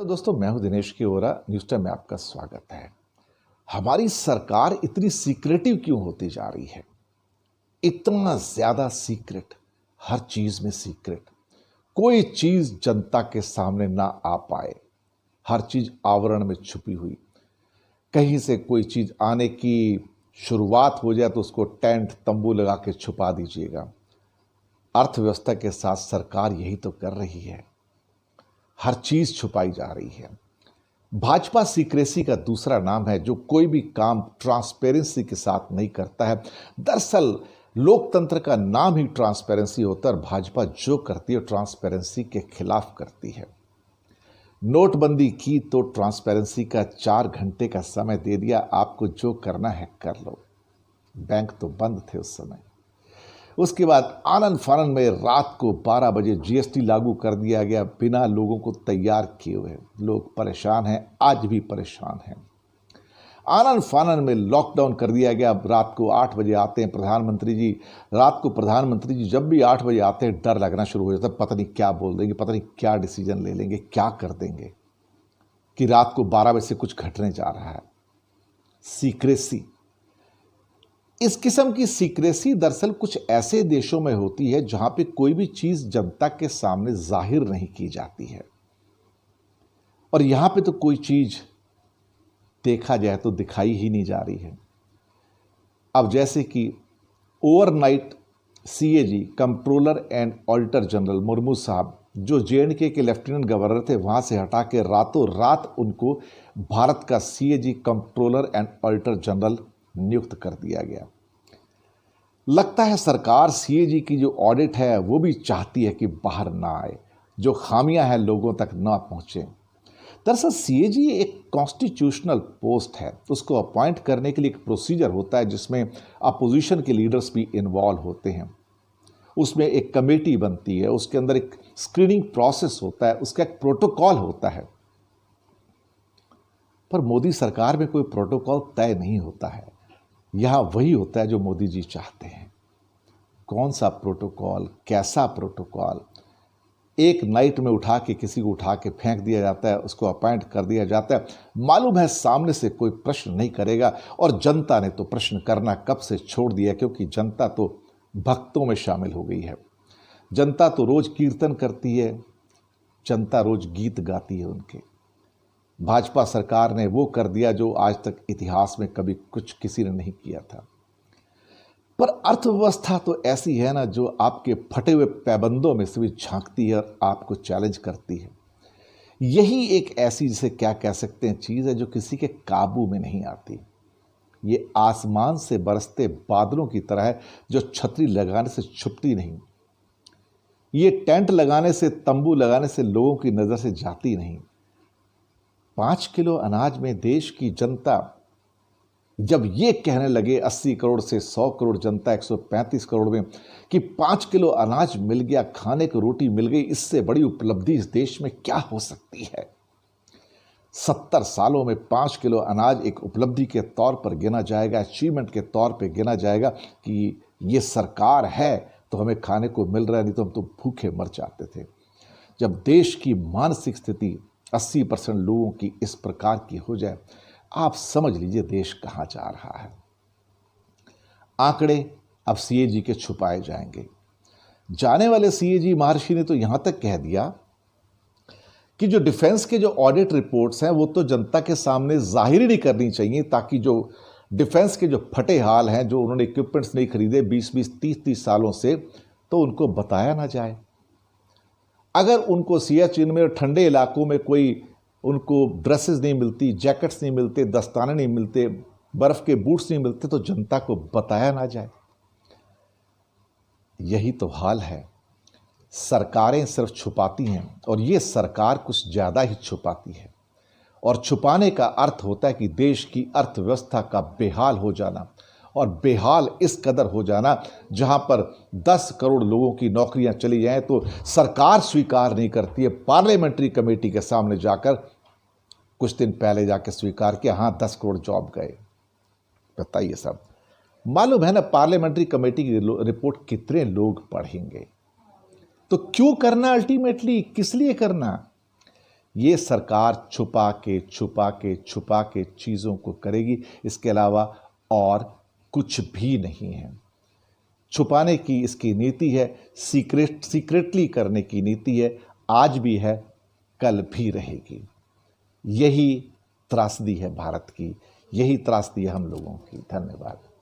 तो दोस्तों मैं हूं दिनेश की ओरा। न्यूज़ टाइम में आपका स्वागत है। हमारी सरकार इतनी सीक्रेटिव क्यों होती जा रही है? इतना ज्यादा सीक्रेट, हर चीज में सीक्रेट। कोई चीज जनता के सामने ना आ पाए, हर चीज आवरण में छुपी हुई। कहीं से कोई चीज आने की शुरुआत हो जाए तो उसको टेंट तंबू लगा के छुपा दीजिएगा। अर्थव्यवस्था के साथ सरकार यही तो कर रही है, हर चीज छुपाई जा रही है। भाजपा सीक्रेसी का दूसरा नाम है, जो कोई भी काम ट्रांसपेरेंसी के साथ नहीं करता है। दरअसल लोकतंत्र का नाम ही ट्रांसपेरेंसी होता है और भाजपा जो करती है ट्रांसपेरेंसी के खिलाफ करती है। नोटबंदी की तो ट्रांसपेरेंसी का 4 घंटे का समय दे दिया, आपको जो करना है कर लो। बैंक तो बंद थे उस समय। उसके बाद आनंद फानंद में रात को 12 बजे जीएसटी लागू कर दिया गया, बिना लोगों को तैयार किए हुए। लोग परेशान हैं, आज भी परेशान हैं। आनंद फानंद में लॉकडाउन कर दिया गया। अब रात को 8 बजे आते हैं प्रधानमंत्री जी। रात को प्रधानमंत्री जी जब भी 8 बजे आते हैं, डर लगना शुरू हो जाता है, पता नहीं क्या बोल देंगे, पता नहीं क्या डिसीजन ले लेंगे, क्या कर देंगे, कि रात को 12 बजे से कुछ घटने जा रहा है। सीक्रेसी, इस किस्म की सीक्रेसी दरअसल कुछ ऐसे देशों में होती है जहां पे कोई भी चीज जनता के सामने जाहिर नहीं की जाती है, और यहां पे तो कोई चीज देखा जाए तो दिखाई ही नहीं जा रही है। अब जैसे कि overnight CAG controller and auditor general Murmu साहब, जो जेएंडके के लेफ्टिनेंट गवर्नर थे, वहां से हटा के रातों रात उनको भारत का CAG controller and auditor general नियुक्त कर दिया गया। लगता है सरकार सीएजी की जो ऑडिट है वो भी चाहती है कि बाहर ना आए, जो खामियां हैं लोगों तक ना पहुंचे। दरअसल सीएजी एक कॉन्स्टिट्यूशनल पोस्ट है, उसको अपॉइंट करने के लिए एक प्रोसीजर होता है जिसमें अपोजिशन के लीडर्स भी इन्वॉल्व होते हैं। उसमें एक कमेटी बनती है, उसके अंदर एक स्क्रीनिंग प्रोसेस होता है, उसका एक प्रोटोकॉल होता है। पर मोदी सरकार में कोई प्रोटोकॉल तय नहीं होता है। यहां वही होता है जो मोदी जी चाहते हैं। कौन सा प्रोटोकॉल, कैसा प्रोटोकॉल? एक नाइट में उठा के किसी को उठा के फेंक दिया जाता है, उसको अपॉइंट कर दिया जाता है। मालूम है सामने से कोई प्रश्न नहीं करेगा, और जनता ने तो प्रश्न करना कब से छोड़ दिया, क्योंकि जनता तो भक्तों में शामिल हो गई है। जनता तो रोज कीर्तन करती है, जनता रोज गीत गाती है उनके। भाजपा सरकार ने वो कर दिया जो आज तक इतिहास में कभी कुछ किसी ने नहीं किया था। पर अर्थव्यवस्था तो ऐसी है ना, जो आपके फटे हुए पैबंदों में से भी झांकती है और आपको चैलेंज करती है। यही एक ऐसी, जिसे क्या कह सकते हैं, चीज़ है जो किसी के काबू में नहीं आती। ये आसमान से बरसते बादलों की तरह है, जो छतरी लगाने से छुपती नहीं। ये टेंट लगाने से, तंबू लगाने से लोगों की नज़र से जाती नहीं। 5 किलो अनाज में देश की जनता जब ये कहने लगे, 80 करोड़ से 100 करोड़ जनता 135 करोड़ में, कि 5 किलो अनाज मिल गया, खाने को रोटी मिल गई, इससे बड़ी उपलब्धि इस देश में क्या हो सकती है? 70 सालों में 5 किलो अनाज एक उपलब्धि के तौर पर गिना जाएगा, अचीवमेंट के तौर पर गिना जाएगा कि ये सरकार है तो हमें खाने को मिल रहा है, नहीं तो हम तो भूखे मर जाते थे। जब देश की मानसिक स्थिति 80% लोगों की इस प्रकार की हो जाए, आप समझ लीजिए देश कहां जा रहा है। आंकड़े अब सीएजी के छुपाए जाएंगे। जाने वाले सीएजी महर्षि ने तो यहां तक कह दिया कि जो डिफेंस के जो ऑडिट रिपोर्ट्स हैं वो तो जनता के सामने जाहिर ही नहीं करनी चाहिए, ताकि जो डिफेंस के जो फटे हाल हैं, जो उन्होंने इक्विपमेंट्स नहीं खरीदे 20-20, 30-30 सालों से, तो उनको बताया ना जाए। अगर उनको सियाचिन में और ठंडे इलाकों में कोई उनको ड्रेसेस नहीं मिलती, जैकेट्स नहीं मिलते, दस्ताने नहीं मिलते, बर्फ के बूट्स नहीं मिलते, तो जनता को बताया ना जाए। यही तो हाल है। सरकारें सिर्फ छुपाती हैं, और ये सरकार कुछ ज्यादा ही छुपाती है। और छुपाने का अर्थ होता है कि देश की अर्थव्यवस्था का बेहाल हो जाना, और बेहाल इस कदर हो जाना जहां पर 10 करोड़ लोगों की नौकरियां चली जाएं तो सरकार स्वीकार नहीं करती है। पार्लियामेंट्री कमेटी के सामने जाकर कुछ दिन पहले जाकर स्वीकार किया, हाँ 10 करोड़ जॉब गए। बताइए सब मालूम है ना, पार्लियामेंट्री कमेटी की रिपोर्ट कितने लोग पढ़ेंगे? तो क्यों करना? अल्टीमेटली किस लिए करना? ये सरकार छुपा के छुपा के छुपा के चीज़ों को करेगी, इसके अलावा और कुछ भी नहीं है। छुपाने की इसकी नीति है, सीक्रेटली करने की नीति है, आज भी है, कल भी रहेगी। यही त्रासदी है भारत की, यही त्रासदी है हम लोगों की। धन्यवाद।